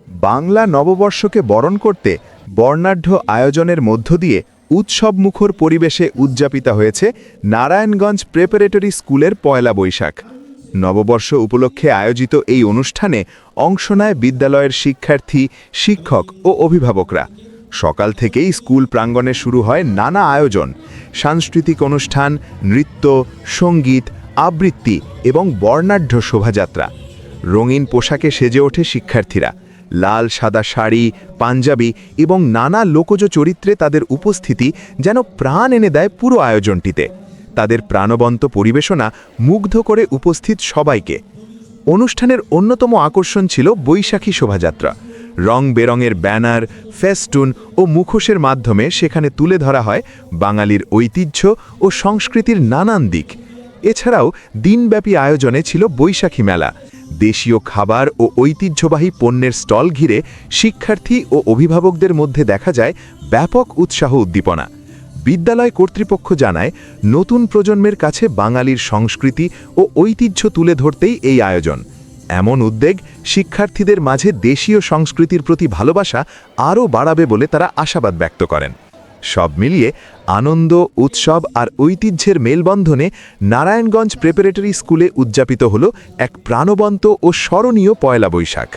বাংলা নববর্ষকে বরণ করতে বর্ণাঢ্য আয়োজনের মধ্য দিয়ে উৎসবমুখর পরিবেশে উদযাপিত হয়েছে নারায়ণগঞ্জ প্রেপারেটরি স্কুলের পয়লা বৈশাখ। নববর্ষ উপলক্ষে আয়োজিত এই অনুষ্ঠানে অংশ নেয় বিদ্যালয়ের শিক্ষার্থী, শিক্ষক ও অভিভাবকরা। সকাল থেকেই স্কুল প্রাঙ্গণে শুরু হয় নানা আয়োজন, সাংস্কৃতিক অনুষ্ঠান, নৃত্য, সঙ্গীত, আবৃত্তি এবং বর্ণাঢ্য শোভাযাত্রা। রঙিন পোশাকে সেজে ওঠে শিক্ষার্থীরা। লাল সাদা শাড়ি, পাঞ্জাবি এবং নানা লোকজ চরিত্রে তাদের উপস্থিতি যেন প্রাণ এনে দেয় পুরো আয়োজনটিতে। তাদের প্রাণবন্ত পরিবেশনা মুগ্ধ করে উপস্থিত সবাইকে। অনুষ্ঠানের অন্যতম আকর্ষণ ছিল বৈশাখী শোভাযাত্রা। রং বেরঙের ব্যানার, ফেস্টুন ও মুখোশের মাধ্যমে সেখানে তুলে ধরা হয় বাঙালির ঐতিহ্য ও সংস্কৃতির নানান দিক। এছাড়াও দিনব্যাপী আয়োজনে ছিল বৈশাখী মেলা। দেশীয় খাবার ও ঐতিহ্যবাহী পণ্যের স্টল ঘিরে শিক্ষার্থী ও অভিভাবকদের মধ্যে দেখা যায় ব্যাপক উৎসাহ উদ্দীপনা। বিদ্যালয় কর্তৃপক্ষ জানায়, নতুন প্রজন্মের কাছে বাঙালির সংস্কৃতি ও ঐতিহ্য তুলে ধরতেই এই আয়োজন। এমন উদ্যোগ শিক্ষার্থীদের মাঝে দেশীয় সংস্কৃতির প্রতি ভালোবাসা আরও বাড়াবে বলে তারা আশাবাদ ব্যক্ত করেন। সব মিলিয়ে আনন্দ, উৎসব আর ঐতিহ্যের মেলবন্ধনে নারায়ণগঞ্জ প্রেপারেটরি স্কুলে উদযাপিত হল এক প্রাণবন্ত ও স্মরণীয় পয়লা বৈশাখ।